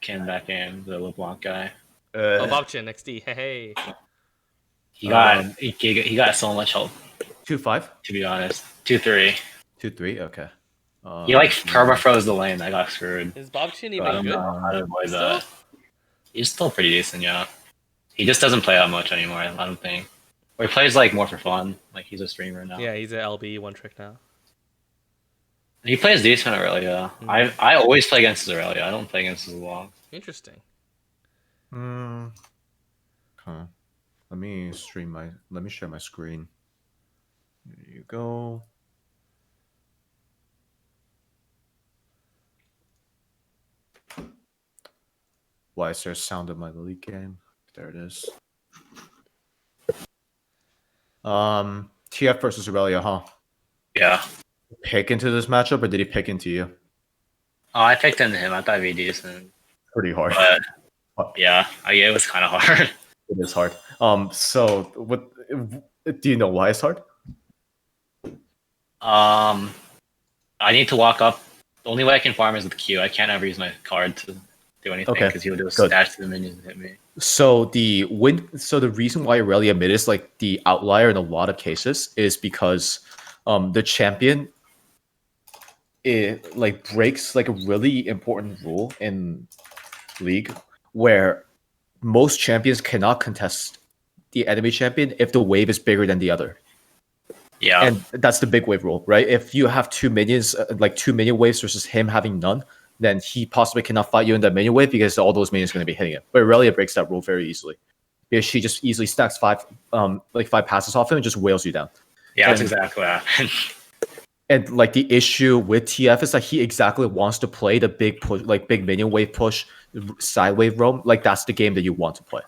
came back in, the LeBlanc guy. Oh, Bobchin XD. Hey. He got so much help. 2-5? To be honest. 2-3. 2-3? Okay. He like permafroze the lane. I got screwed. Is Bobchin So I even don't good? know how to avoid Still? that. He's still pretty decent, yeah. He just doesn't play that much anymore, I don't think. Or he plays like more for fun. Like he's a streamer now. Yeah, he's an LB one trick now. He plays decent Aurelia. I always play against his Aurelia. I don't play against his LeBlanc. Interesting. Okay. Let me share my screen. There you go. Why is there sound of my league game? There it is. TF versus Aurelia, huh? Yeah. Pick into this matchup, or did he pick into you? Oh, I picked into him. I thought he'd be decent. Pretty hard. But yeah, it was kind of hard. It is hard. So what do you know why it's hard? I need to walk up. The only way I can farm is with Q. I can't ever use my card to do anything because he'll do a stash to the minions and hit me. So the reason why Aurelia mid is like the outlier in a lot of cases is because the champion like breaks like a really important rule in League where most champions cannot contest the enemy champion if the wave is bigger than the other. Yeah. And that's the big wave rule, right? If you have two minions, like 2 minion waves versus him having none, then he possibly cannot fight you in that minion wave because all those minions are going to be hitting him. But Aurelia breaks that rule very easily because she just easily stacks 5 passes off him and just wails you down. Yeah, that's exactly what happened. And like the issue with TF is that he exactly wants to play the big push, like big minion wave push, side wave roam. Like that's the game that you want to play.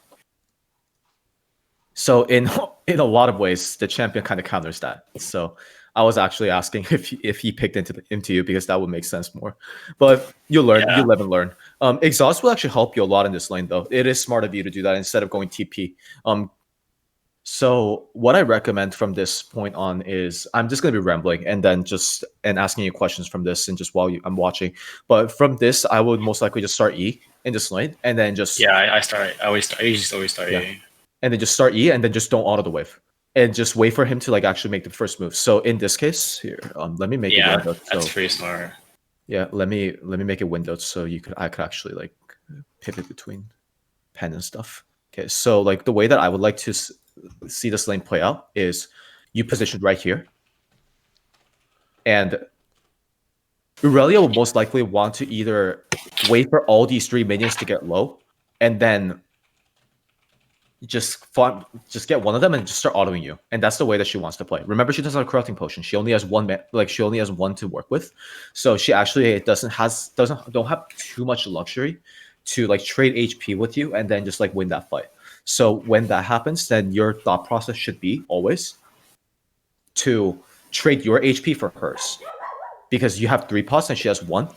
So in a lot of ways, the champion kind of counters that. So I was actually asking if he picked into you because that would make sense more. But you learn, you live and learn. Exhaust will actually help you a lot in this lane, though. It is smart of you to do that instead of going TP. So what I recommend from this point on is I'm just going to be rambling and then asking you questions from this and just while I'm watching. But from this, I would most likely just start E in this lane and then just I usually always start E. And then just start E and then just don't auto the wave and just wait for him to like actually make the first move. So in this case here, let me make it windowed. That's pretty smart. Yeah, let me make it windowed so I could actually like pivot between pen and stuff. Okay, so like the way that I would like to see this lane play out is you positioned right here, and Aurelia will most likely want to either wait for all these 3 minions to get low, and then just get one of them and just start autoing you, and that's the way that she wants to play. Remember, she doesn't have a corrupting potion. She only has one to work with, so she actually don't have too much luxury to like trade HP with you and then just like win that fight. So when that happens, then your thought process should be always to trade your HP for hers, because you have 3 pots and she has 1,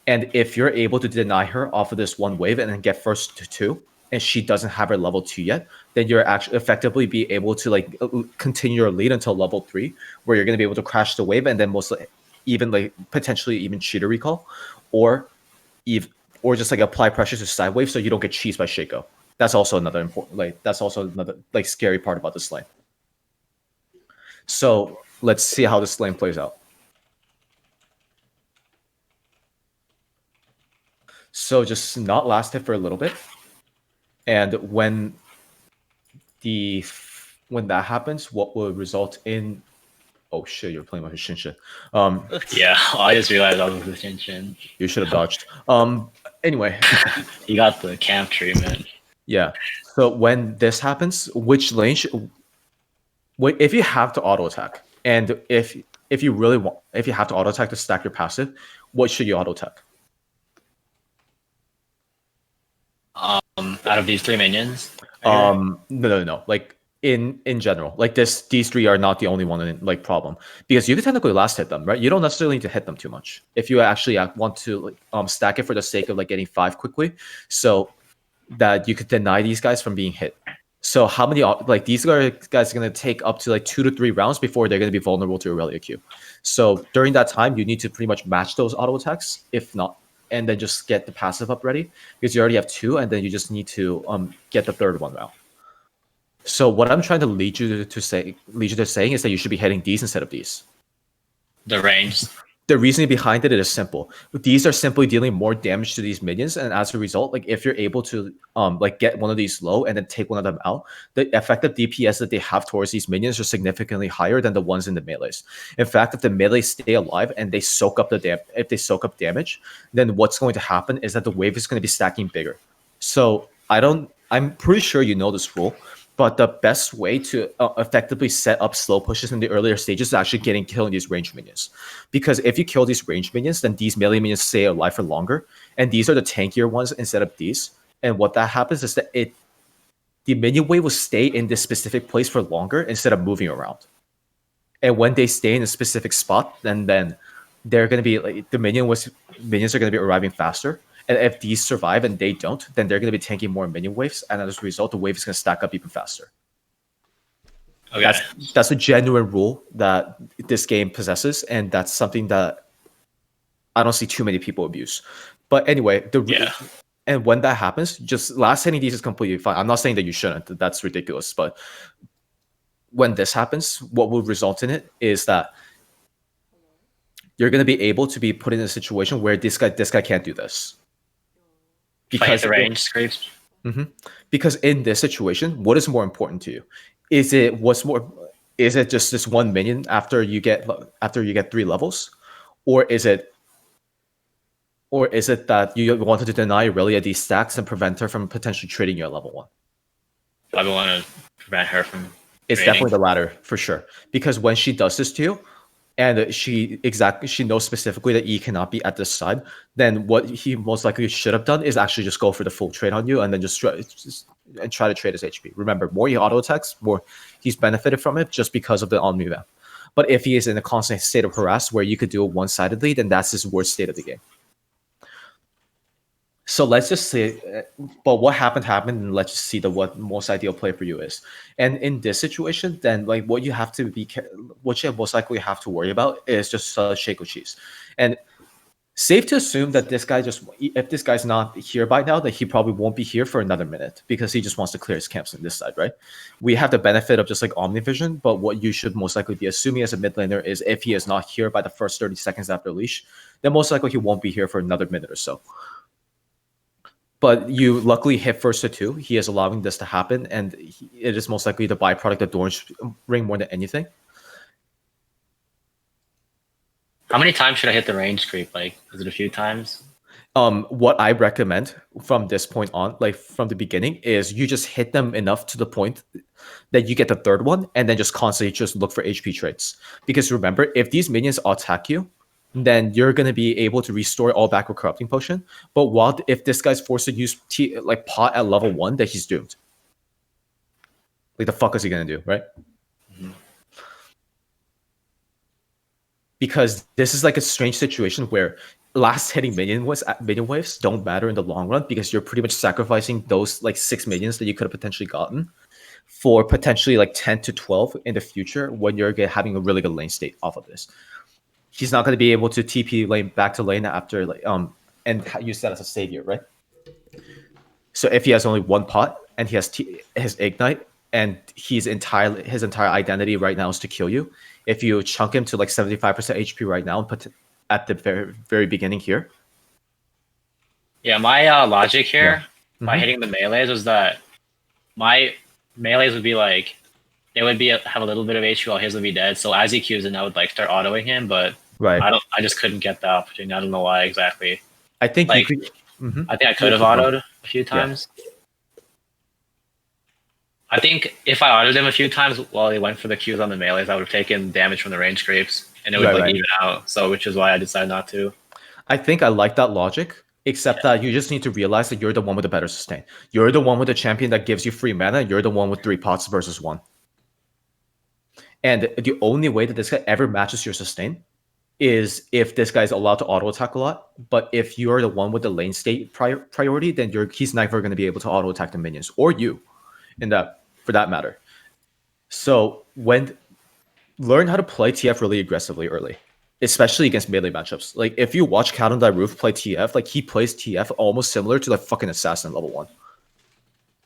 and if you're able to deny her off of this 1 wave and then get first to 2. And she doesn't have her level 2 yet, then you're actually effectively be able to like continue your lead until level 3, where you're going to be able to crash the wave and then potentially even cheater recall, or just like apply pressure to side wave so you don't get cheesed by Shaco. That's also another scary part about this lane. So let's see how this lane plays out. So just not last hit for a little bit. And when that happens, what will result in? Oh shit! You're playing with a Shinshin. I just realized I was with Shinshin. You should have dodged. Anyway, you got the camp treatment. Yeah. So when this happens, which lane if you have to auto attack, and if you have to auto attack to stack your passive, what should you auto attack? Out of these 3 minions? No. Like in general, like these 3 are not the only one in like problem, because you can technically last hit them, right? You don't necessarily need to hit them too much if you actually want to like stack it for the sake of like getting 5 quickly, so that you could deny these guys from being hit. So how many like these guys are going to take up to like 2 to 3 rounds before they're going to be vulnerable to Aurelia Q. So during that time, you need to pretty much match those auto attacks, if not and then just get the passive up ready, because you already have 2, and then you just need to get the third one out. So what I'm trying to lead you to saying is that you should be hitting these instead of these. The range. The reasoning behind it is simple. These are simply dealing more damage to these minions, and as a result, like if you're able to like get one of these low and then take one of them out, the effective DPS that they have towards these minions are significantly higher than the ones in the melees. In fact, if the melees stay alive and they soak up damage, then what's going to happen is that the wave is going to be stacking bigger. So I'm pretty sure you know this rule, but the best way to effectively set up slow pushes in the earlier stages is actually killing these ranged minions. Because if you kill these ranged minions, then these melee minions stay alive for longer. And these are the tankier ones instead of these. And what that happens is that the minion wave will stay in this specific place for longer instead of moving around. And when they stay in a specific spot, then they're going to be like minions are going to be arriving faster. And if these survive and they don't, then they're going to be tanking more minion waves, and as a result, the wave is going to stack up even faster. Okay. That's a genuine rule that this game possesses, and that's something that I don't see too many people abuse. But anyway, and when that happens, just last hitting these is completely fine. I'm not saying that you shouldn't. That's ridiculous. But when this happens, what will result in it is that you're going to be able to be put in a situation where this guy can't do this. Because the range scrapes. Because in this situation, what is more important to you? Is it just this one minion after you get 3 levels, or is it that you wanted to deny Aurelia these stacks and prevent her from potentially trading you at level 1? I would want to prevent her from. It's trading. definitely the latter for sure. Because when she does this to you, and she knows specifically that E cannot be at this side, then what he most likely should have done is actually just go for the full trade on you and then just try to trade his HP. Remember, more he auto attacks, more he's benefited from it just because of the Omni Vamp. But if he is in a constant state of harass where you could do it one-sidedly, then that's his worst state of the game. So let's just say, but what happened, and let's just see what most ideal play for you is. And in this situation, then like what you most likely have to worry about is just Shaco Cheese. And safe to assume that this guy if this guy's not here by now, that he probably won't be here for another minute because he just wants to clear his camps on this side, right? We have the benefit of just like Omnivision, but what you should most likely be assuming as a mid laner is if he is not here by the first 30 seconds after leash, then most likely he won't be here for another minute or so. But you luckily hit first to 2. He is allowing this to happen, and it is most likely the byproduct of Doran's ring more than anything. How many times should I hit the range creep? Like, is it a few times? What I recommend from this point on, like from the beginning, is you just hit them enough to the point that you get the third one, and then just constantly just look for HP traits. Because remember, if these minions attack you, then you're going to be able to restore all backward corrupting potion. But if this guy's forced to use pot at level 1, then he's doomed. Like, the fuck is he going to do, right? Because this is like a strange situation where last hitting minion waves don't matter in the long run, because you're pretty much sacrificing those like 6 minions that you could have potentially gotten for potentially like 10 to 12 in the future when you're having a really good lane state off of this. He's not going to be able to TP lane back to lane after and use that as a savior, right? So if he has only 1 pot and he has his ignite and his entire identity right now is to kill you, if you chunk him to like 75% HP right now and put at the very, very beginning here. Yeah, my logic here by hitting the melees was that my melees would be like, they would have a little bit of HP while his would be dead. So as he Qs in, I would like start autoing him, but right. I just couldn't get the opportunity. I don't know why exactly. I think I think I could have autoed a few times. Yeah. I think if I autoed him a few times while he went for the Qs on the melees, I would have taken damage from the range scrapes, and it would even out. So which is why I decided not to. I think I like that logic, except that you just need to realize that you're the one with the better sustain. You're the one with the champion that gives you free mana. You're the one with 3 pots versus 1. And the only way that this guy ever matches your sustain is if this guy's allowed to auto attack a lot. But if you're the one with the lane state priority, then he's never going to be able to auto attack the minions, or you, for that matter. So learn how to play TF really aggressively early. especially against melee matchups. Like if you watch Cat on That Roof play TF, like he plays TF almost similar to like fucking assassin level 1.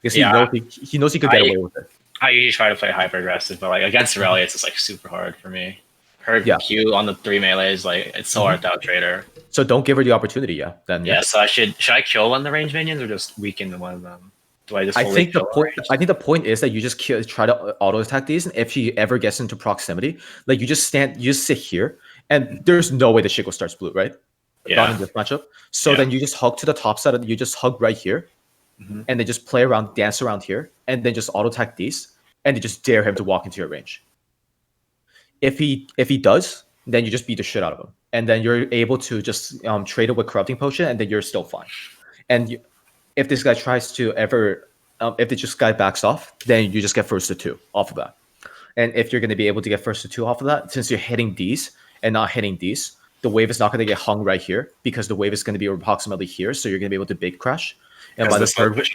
Because he knows he could get away with it. I usually try to play hyper aggressive, but like against Aurelia, it's just like super hard for me. Her Q on the 3 melees, like it's so hard to out trade her. So don't give her the opportunity, Then so should I kill one of the range minions or just weaken one of them? Do I just? I think the point is that you just try to auto attack these, and if she ever gets into proximity, like you just sit here, and there's no way the Shaco starts blue, right? Yeah. Not in this matchup. So then you just hug to the top side, and you just hug right here, and then just play around, dance around here, and then just auto attack these, and then just dare him to walk into your range. If he does, then you just beat the shit out of him, and then you're able to just trade it with corrupting potion, and then you're still fine. And if this guy tries to ever, if this guy backs off, then you just get first to 2 off of that. And if you're going to be able to get first to 2 off of that, since you're hitting these and not hitting these, the wave is not going to get hung right here because the wave is going to be approximately here. So you're going to be able to big crash. And by the third wave,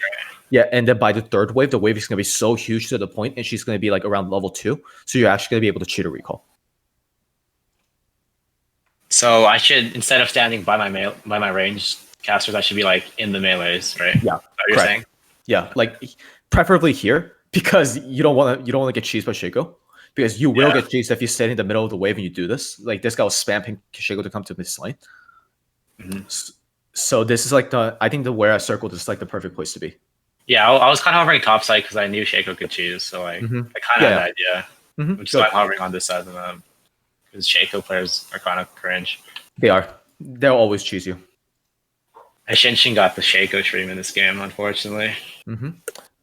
and then by the third wave, the wave is going to be so huge to the point, and she's going to be like around level 2. So you're actually going to be able to cheat a recall. So I should, instead of standing by my range casters, I should be like in the melees, right? Yeah. What you're saying? Yeah, like preferably here because you don't want to get cheesed by Shaco, because you will get cheesed if you stand in the middle of the wave and you do this. Like this guy was spamming Shaco to come to this lane. So this is like I think the where I circled is like the perfect place to be. Yeah, I was kind of hovering top side because I knew Shaco could cheese, so like I kind of had an idea. Which is why I'm hovering on this side of them, because Shaco players are kind of cringe. They are. They'll always cheese you. Shinshin got the Shaco stream in this game, unfortunately.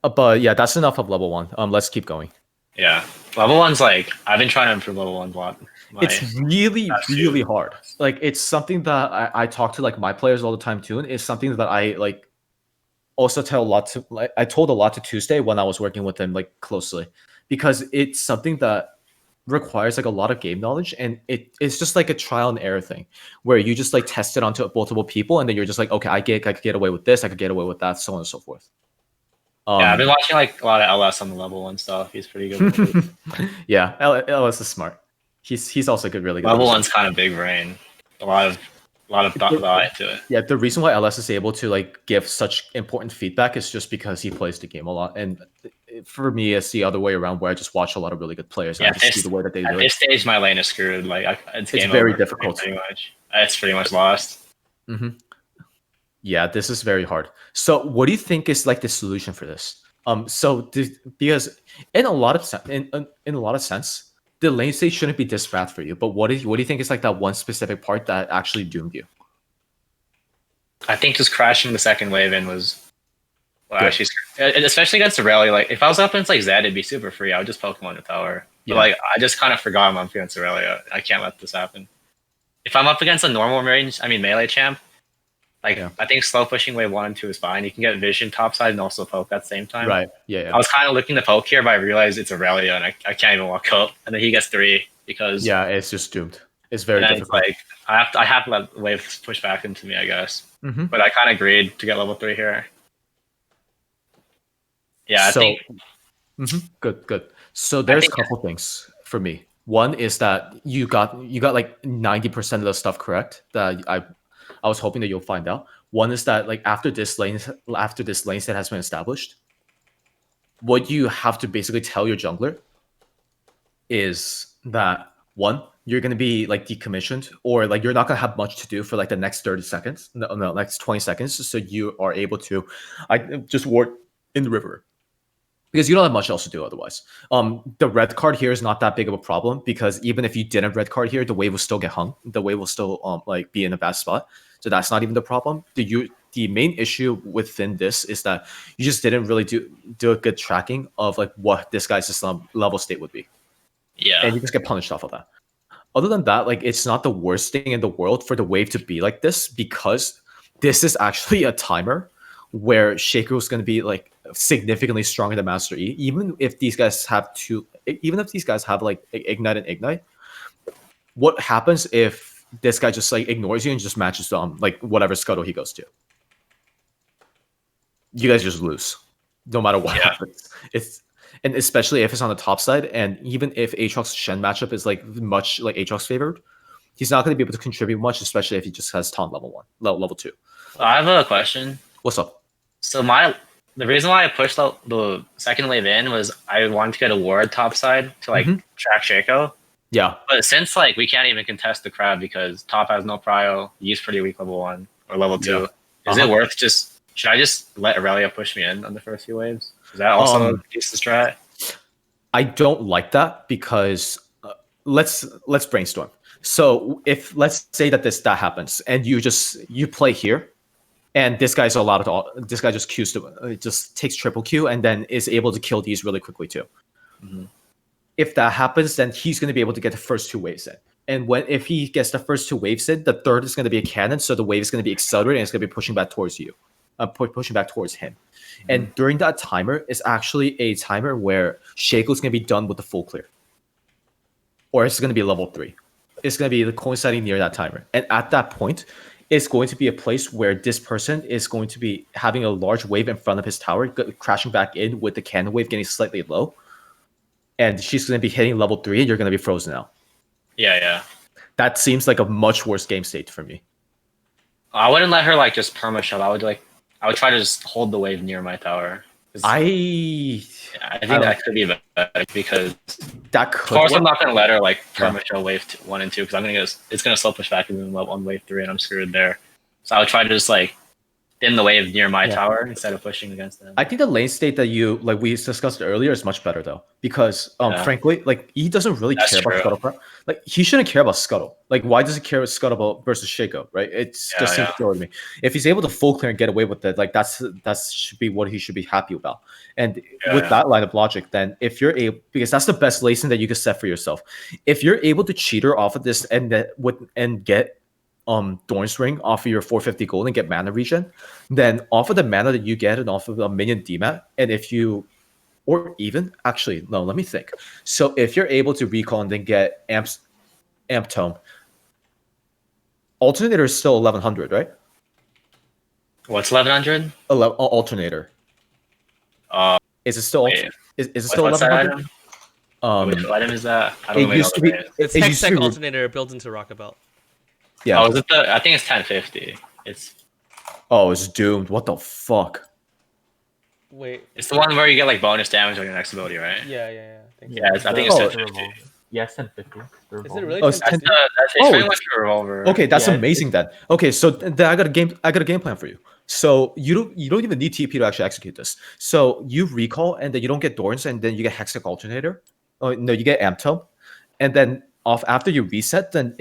But yeah, that's enough of level 1. Let's keep going. Yeah, level 1's like I've been trying to improve level 1 a lot. It's really hard. Like it's something that I talk to like my players all the time too, and it's something that I like also tell a lot to. Like I told a lot to Tuesday when I was working with him like closely, because it's something that requires like a lot of game knowledge, and it's just like a trial and error thing where you just like test it onto multiple people, and then you're just like, okay, I could get away with this, I could get away with that, so on and so forth. Yeah, I've been watching like a lot of LS on the level 1 stuff. He's pretty good. Yeah, LS is smart. He's also good, really good. Level 1's kind of big brain. A lot of thought into it. Yeah, the reason why LS is able to like give such important feedback is just because he plays the game a lot. And for me, it's the other way around, where I just watch a lot of really good players. And I just see the way that they do it. At this stage, my lane is screwed. Like it's very difficult. Pretty much, it's pretty much lost. Yeah, this is very hard. So, what do you think is like the solution for this? Because in a lot of sense, the lane state shouldn't be this bad for you. But what do you think is like that one specific part that actually doomed you? I think just crashing the second wave in was actually, especially against Aurelia. Like if I was up against like Zed, it'd be super free. I would just Pokemon the tower. But like I just kind of forgot I'm up against Aurelia. I can't let this happen. If I'm up against a normal melee champ, like I think slow pushing wave 1 and 2 is fine. You can get vision topside and also poke at the same time. Right. Yeah. I was kind of looking to poke here, but I realized it's Aurelia and I can't even walk up. And then he gets 3 because it's just doomed. It's very difficult. It's like I have to let wave push back into me, I guess. But I kind of agreed to get level 3 here. Yeah, I think. Good. So there's a couple things for me. One is that you got like 90% of the stuff correct that I was hoping that you'll find out. One is that like after this lane set has been established, what you have to basically tell your jungler is that one, you're gonna be like decommissioned, or like you're not gonna have much to do for like the next 30 seconds, no, next 20 seconds, so you are able to just ward in the river. Because you don't have much else to do otherwise. The red card here is not that big of a problem, because even if you didn't red card here, the wave will still get hung. The wave will still like be in a bad spot. So that's not even the problem. The main issue within this is that you just didn't really do a good tracking of like what this guy's level state would be. Yeah. And you just get punished off of that. Other than that, like it's not the worst thing in the world for the wave to be like this, because this is actually a timer where Shaco is going to be like significantly stronger than Master E. Even if these guys have like Ignite and Ignite, what happens if this guy just like ignores you and just matches like whatever scuttle he goes to? You guys just lose, no matter what happens. And especially if it's on the top side, and even if Aatrox's Shen matchup is like much like Aatrox favored, he's not going to be able to contribute much, especially if he just has taunt level 2. I have a question. What's up? So the reason why I pushed the second wave in was I wanted to get a ward topside to like track Shaco. Yeah. But since like we can't even contest the crowd because top has no prio, he's pretty weak level 1 or level 2. Is it worth should I just let Aurelia push me in on the first few waves? Is that also a decent strat? I don't like that because let's brainstorm. So if let's say that that happens and you play here, and this guy just queues just takes triple Q and then is able to kill these really quickly too. If that happens, then he's going to be able to get the first 2 waves in. And if he gets the first 2 waves in, the third is going to be a cannon, so the wave is going to be accelerated and it's going to be pushing back towards you, pushing back towards him. And during that timer is actually a timer where Shaco's going to be done with the full clear, or it's going to be level 3. It's going to be coinciding near that timer, and at that point, it's going to be a place where this person is going to be having a large wave in front of his tower, crashing back in with the cannon wave getting slightly low, and she's going to be hitting level 3, and you're going to be frozen out. Yeah. That seems like a much worse game state for me. I wouldn't let her like just perma shove. I would try to just hold the wave near my tower. I think that could be better because that could. Of course, I'm not gonna let her like perma shove wave 1 and 2 because it's gonna slow push back and then on wave 3 and I'm screwed there. So I would try to just like thin the wave near my tower instead of pushing against them. I think the lane state that we discussed earlier is much better though, because frankly, like he doesn't really care about Scuttle. Like he shouldn't care about Scuttle. Like why does he care about Scuttle versus Shaco? Right? It's just seems silly to me. If he's able to full clear and get away with it, like that should be what he should be happy about. And with that line of logic, then if you're able, because that's the best lane that you can set for yourself. If you're able to cheater off of this and get Thorn's Ring off of your 450 gold and get mana regen, then off of the mana that you get and off of a minion DMAT, and if you, or even actually no, let me think. So if you're able to recall and then get amp tome, alternator is still 1100, right? What's 1100? Alternator. Is it still? Is it still 1100? Which item is that? I don't know. It's Hextech alternator built into Rocket Belt. Yeah. Oh, is it I think it's 1050. It's doomed. What the fuck? Wait. It's the one where you get like bonus damage on your next ability, right? Yeah. I think it's 1050. Yes, 1050. Is it really? It's 1050? It's very much a revolver. Okay, that's amazing then. Okay, so then I got a game plan for you. So you don't even need TP to actually execute this. So you recall and then you don't get Dorns and then you get Hextech Alternator. Oh no, you get Amptome, and then after you reset, then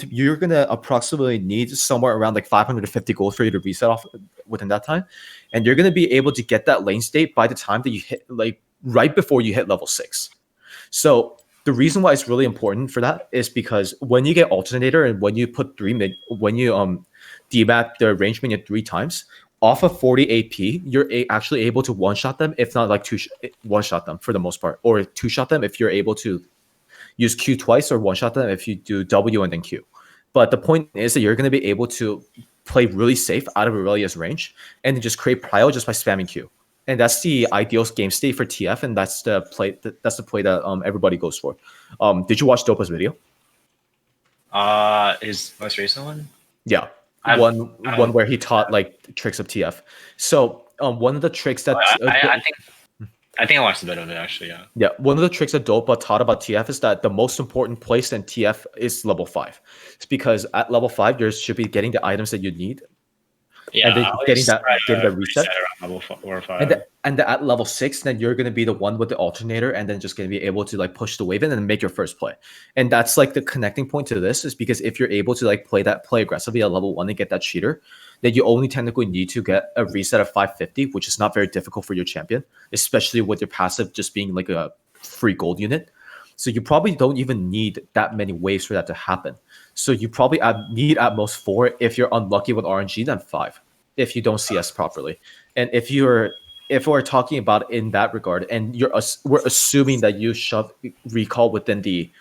you're gonna approximately need somewhere around like 550 gold for you to reset off within that time, and you're gonna be able to get that lane state by the time that you hit like right before you hit level 6. So the reason why it's really important for that is because when you get Alternator and when you put debat the range minion 3 times off of 40 AP, you're actually able to one-shot them, if not like one-shot them for the most part, or two-shot them if you're able to use Q twice, or one-shot them if you do W and then Q. But the point is that you're going to be able to play really safe out of Aurelia's range and then just create prio just by spamming Q. And that's the ideal game state for TF, and that's the play that everybody goes for. Did you watch Dopa's video? His most recent one? Yeah. One where he taught like tricks of TF. So one of the tricks that I think I watched a bit of it actually. Yeah. Yeah. One of the tricks that Dopa taught about TF is that the most important place in TF is level 5. It's because at level 5 you should be getting the items that you need. Yeah, and then getting that reset. Level 4 or 5. And at level 6, then you're going to be the one with the alternator, and then just going to be able to like push the wave in and make your first play. And that's like the connecting point to this, is because if you're able to like play aggressively at level 1 and get that cheater, then you only technically need to get a reset of 550, which is not very difficult for your champion, especially with your passive just being like a free gold unit. So you probably don't even need that many waves for that to happen. So you probably need at most 4 if you're unlucky with RNG, then 5 if you don't CS properly. And if we're talking about in that regard, and we're assuming that you shove recall within the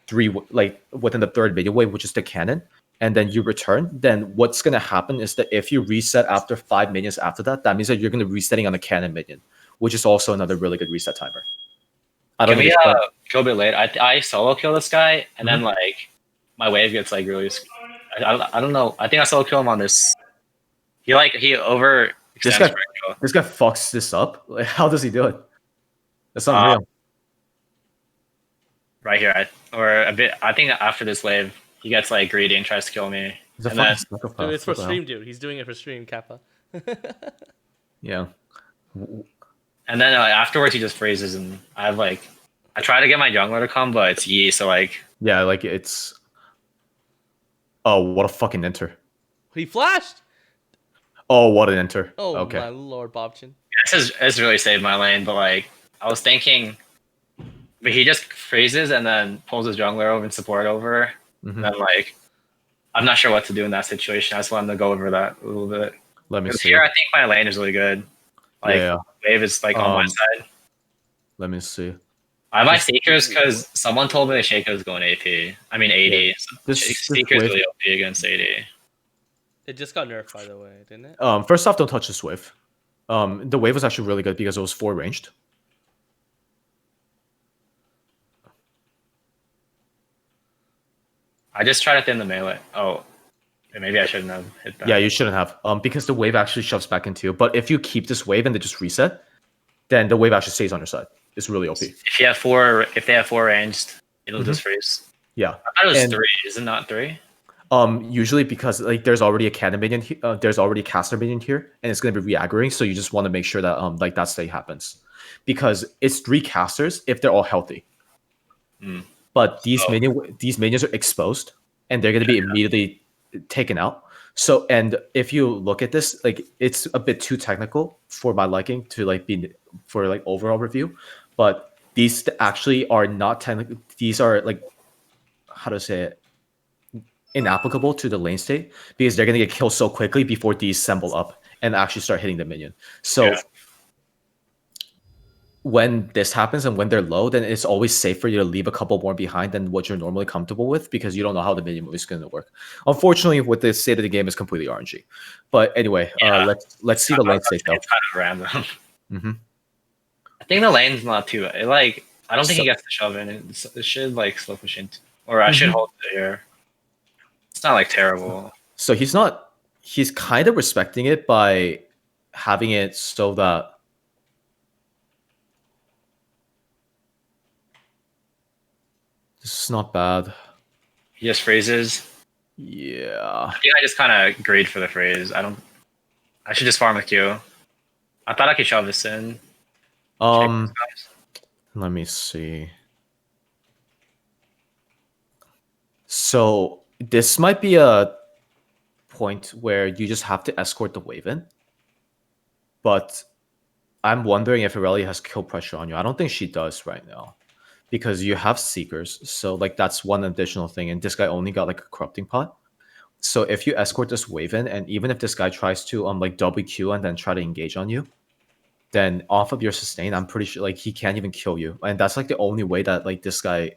third minion wave, which is the cannon, and then you return, then what's going to happen is that if you reset after 5 minions after that, that means that you're going to be resetting on the cannon minion, which is also another really good reset timer. Can we go a bit late? I solo kill this guy, and then like my wave gets like really. I don't know. I think I solo kill him on this. He over This extends. guy fucks this up. Like, how does he do it? That's unreal. Right here, or a bit. I think after this wave, he gets like greedy and tries to kill me. He's a And fucking then, psychopath. Dude, it's for What the hell? stream, dude. He's doing it for stream, Kappa. Yeah. And then afterwards, he just freezes, and I have like, I try to get my jungler to come, but it's Yi, so like. Yeah, like it's. Oh, what a fucking enter! He flashed. Oh, what an enter! Oh Okay. my lord, Bobchin. This really saved my lane, but like, I was thinking, but he just freezes and then pulls his jungler over and support over. Mm-hmm. And like, I'm not sure what to do in that situation. I just wanted to go over that a little bit. Let me see. Here, I think my lane is really good. Like, yeah. wave is like on my side. Let me see. I buy Seekers because someone told me the Shaco is going AP. I mean 80. Yeah. So This Seekers wave, really OP against 80. It just got nerfed, by the way, didn't it? First off, don't touch this wave. The wave was actually really good because it was 4 ranged. I just tried to thin the melee. Oh, maybe I shouldn't have hit that. Yeah, you shouldn't have. Because the wave actually shoves back into you. But if you keep this wave and they just reset, then the wave actually stays on your side. It's really OP. If they have 4 ranged, it'll just freeze. Yeah. I thought it was 3. Is it not 3? Usually because like there's already a cannon minion, there's already a caster minion here, and it's gonna be re-aggroing. So you just want to make sure that like that state happens, because it's 3 casters if they're all healthy. But these minions are exposed, and they're gonna be immediately taken out. So, and if you look at this, like it's a bit too technical for my liking to like be for like overall review, but these actually are not technical. These are like, how to say it, inapplicable to the lane state, because they're gonna get killed so quickly before these assemble up and actually start hitting the minion. So when this happens and when they're low, then it's always safe for you to leave a couple more behind than what you're normally comfortable with, because you don't know how the minion move is going to work. Unfortunately, with the state of the game, is completely RNG. But anyway, let's see the lane state though. It's kind of random. I think the lane's not too bad. Like, I don't think he gets to shove in. It should like slow push into, or I should hold it here. It's not like terrible. So he's kind of respecting it by having it so that this is not bad. He just freezes. Yeah. I think I just kind of agreed for the phrase. I should just farm a Q. I thought I could shove this in. Let me see. So this might be a point where you just have to escort the wave in. But I'm wondering if Aurelia has kill pressure on you. I don't think she does right now, because you have Seekers. So like that's one additional thing. And this guy only got like a corrupting pot. So if you escort this wave in, and even if this guy tries to like WQ and then try to engage on you, then off of your sustain, I'm pretty sure like he can't even kill you. And that's like the only way that like this guy,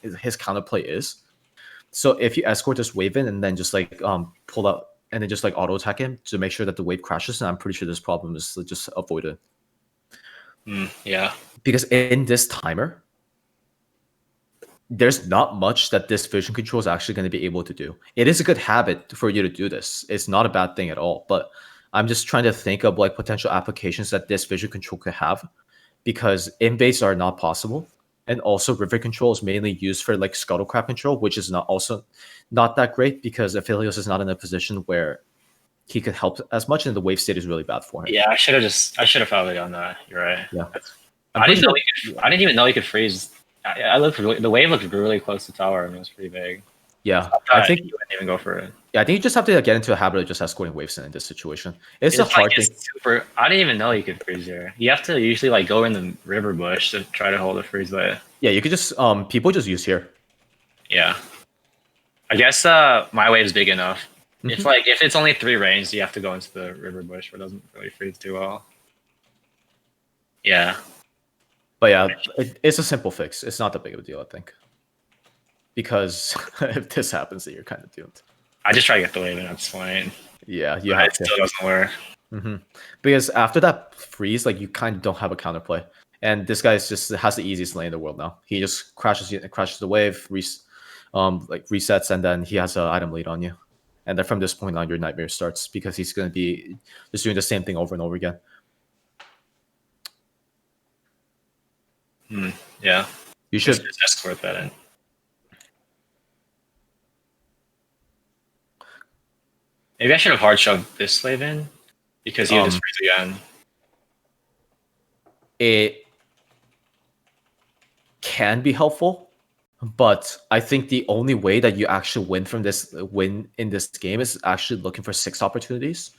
his counterplay is. So if you escort this wave in and then just like pull out and then just like auto attack him to make sure that the wave crashes, and I'm pretty sure this problem is just avoided. Yeah. Because in this timer, there's not much that this vision control is actually going to be able to do. It is a good habit for you to do this. It's not a bad thing at all. But I'm just trying to think of like potential applications that this vision control could have, because invades are not possible. And also river control is mainly used for like scuttlecraft control, which is not that great, because Aphelios is not in a position where he could help as much, and the wave state is really bad for him. Yeah, I should have probably done that. You're right. Yeah. I didn't even know he could freeze. I looked. The wave looked really close to tower. I mean, it was pretty big. Yeah, I think you wouldn't even go for it. Yeah, I think you just have to get into a habit of just escorting waves in this situation. It's a hard thing. I didn't even know you could freeze here. You have to usually like go in the river bush to try to hold a freeze, but yeah, you could just people just use here. Yeah, I guess my wave's big enough. It's like if it's only 3 range, you have to go into the river bush, where it doesn't really freeze too well. Yeah. But yeah, it's a simple fix. It's not that big of a deal, I think. Because if this happens, then you're kind of doomed. I just try to get the wave in at this point. Yeah, you have to. It still doesn't work. Because after that freeze, like you kind of don't have a counterplay. And this guy just has the easiest lane in the world now. He just crashes the wave, like resets, and then he has an item lead on you. And then from this point on, your nightmare starts because he's going to be just doing the same thing over and over again. Yeah. You should. Just escort that in. Maybe I should have hard shoved this slave in because he would just freeze again. It can be helpful, but I think the only way that you actually win in this game is actually looking for 6 opportunities.